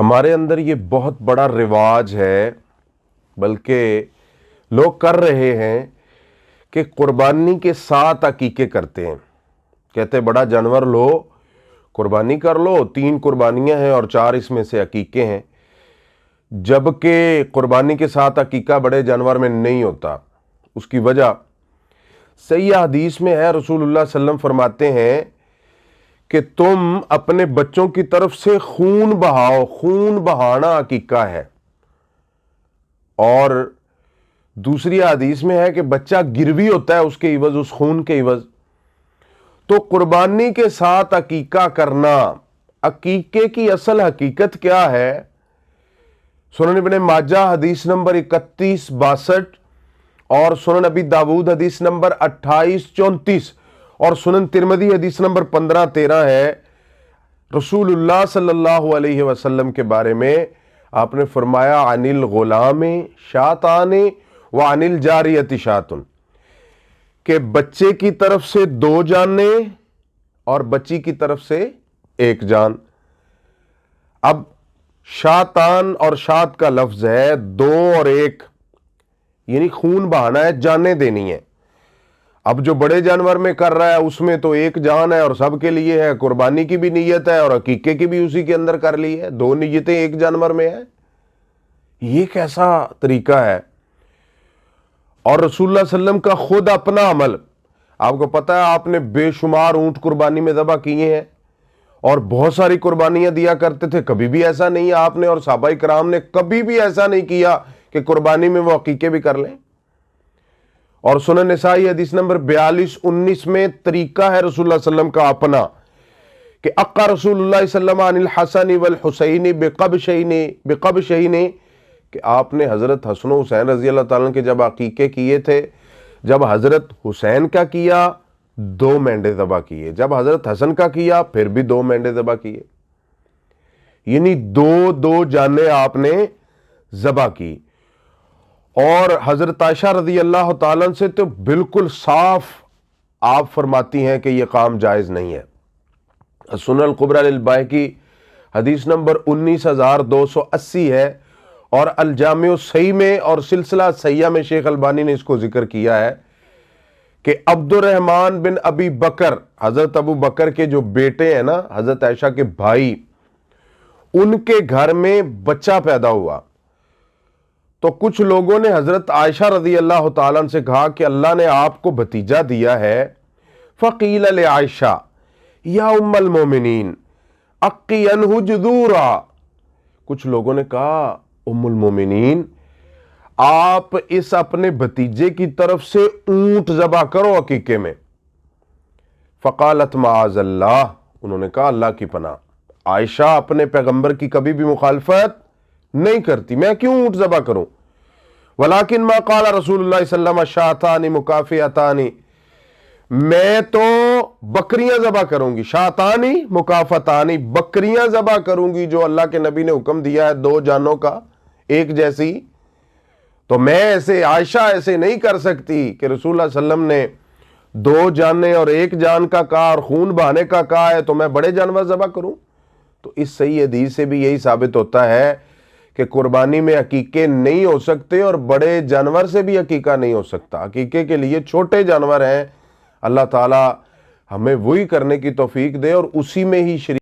ہمارے اندر یہ بہت بڑا رواج ہے، بلکہ لوگ کر رہے ہیں کہ قربانی کے 7 عقیقے کرتے ہیں۔ کہتے ہیں بڑا جانور لو، قربانی کر لو، 3 قربانیاں ہیں اور 4 اس میں سے عقیقے ہیں، جبکہ قربانی کے 7 عقیقہ بڑے جانور میں نہیں ہوتا۔ اس کی وجہ صحیح حدیث میں ہے، رسول اللہ صلی اللہ علیہ وسلم فرماتے ہیں کہ تم اپنے بچوں کی طرف سے خون بہاؤ، خون بہانا عقیقہ ہے۔ اور دوسری حدیث میں ہے کہ بچہ گروی ہوتا ہے اس کے عوض، اس خون کے عوض۔ تو قربانی کے 7 عقیقہ کرنا، عقیقے کی اصل حقیقت کیا ہے؟ سنن ابن ماجہ حدیث نمبر 3162 اور سنن ابی داود حدیث نمبر 2834 اور سنن ترمذی حدیث نمبر 1513 ہے۔ رسول اللہ صلی اللہ علیہ وسلم کے بارے میں آپ نے فرمایا عن الغلام شاتان وعن الجاریۃ شات، کہ بچے کی طرف سے 2 جانیں اور بچی کی طرف سے 1 جان۔ اب شاتان اور شات کا لفظ ہے 2 اور 1، یعنی خون بہانا ہے، جانیں دینی ہے۔ اب جو بڑے جانور میں کر رہا ہے اس میں تو 1 جان ہے اور سب کے لیے ہے، قربانی کی بھی نیت ہے اور عقیقے کی بھی اسی کے اندر کر لی ہے، 2 نیتیں 1 جانور میں ہیں۔ یہ کیسا طریقہ ہے؟ اور رسول اللہ صلی اللہ علیہ وسلم کا خود اپنا عمل، آپ کو پتا ہے آپ نے بے شمار اونٹ قربانی میں ذبح کیے ہیں اور بہت ساری قربانیاں دیا کرتے تھے، کبھی بھی ایسا نہیں آپ نے اور صحابہ کرام نے کبھی بھی ایسا نہیں کیا کہ قربانی میں وہ عقیقے بھی کر لیں۔ اور سنن نسائی حدیث نمبر 4219 میں طریقہ ہے رسول اللہ صلی اللہ علیہ وسلم کا اپنا، کہ اقا رسول اللہ صلی اللہ علیہ وسلم عن الحسن والحسین بقبشین، کہ آپ نے حضرت حسن و حسین رضی اللہ تعالیٰ کے جب عقیقے کیے تھے، جب حضرت حسین کا کیا 2 مینڈے ذبح کیے، جب حضرت حسن کا کیا پھر بھی 2 مینڈے ذبح کیے، یعنی 2 جانیں آپ نے ذبح کی۔ اور حضرت عائشہ رضی اللہ تعالیٰ سے تو بالکل صاف آپ فرماتی ہیں کہ یہ کام جائز نہیں ہے۔ سنن الکبریٰ للبیہقی حدیث نمبر 19280 ہے، اور الجامع الصحیح میں اور سلسلہ صحیحہ میں شیخ قربانی نے اس کو ذکر کیا ہے کہ عبدالرحمن بن ابی بکر، حضرت ابو بکر کے جو بیٹے ہیں نا، حضرت عائشہ کے بھائی، ان کے گھر میں بچہ پیدا ہوا تو کچھ لوگوں نے حضرت عائشہ رضی اللہ تعالیٰ سے کہا کہ اللہ نے آپ کو بھتیجا دیا ہے، فقیل لعائشہ یا ام المومنین اقی عنہ جذورا، کچھ لوگوں نے کہا ام المومنین آپ اس اپنے بھتیجے کی طرف سے اونٹ ذبح کرو عقیقے میں۔ فقالت معاذ اللہ، انہوں نے کہا اللہ کی پناہ، عائشہ اپنے پیغمبر کی کبھی بھی مخالفت نہیں کرتی، میں کیوں اونٹ ذبح کروں؟ ولیکن ما قال رسول اللہ صلی اللہ علیہ وسلم شاتان مکافئتان، میں تو بکریاں ذبح کروں گی، شاتانی مکافئتان، بکریاں ذبح کروں گی جو اللہ کے نبی نے حکم دیا ہے 2 جانوں کا 1 جیسی۔ تو میں ایسے، عائشہ ایسے نہیں کر سکتی کہ رسول اللہ صلی اللہ علیہ وسلم نے 2 جانیں اور 1 جان کا کہا اور خون بہانے کا کہا ہے تو میں بڑے جانور ذبح کروں؟ تو اس صحیح حدیث سے بھی یہی ثابت ہوتا ہے کہ قربانی میں عقیقے نہیں ہو سکتے اور بڑے جانور سے بھی عقیقہ نہیں ہو سکتا۔ عقیقے کے لیے چھوٹے جانور ہیں، اللہ تعالی ہمیں وہی کرنے کی توفیق دے اور اسی میں ہی شریک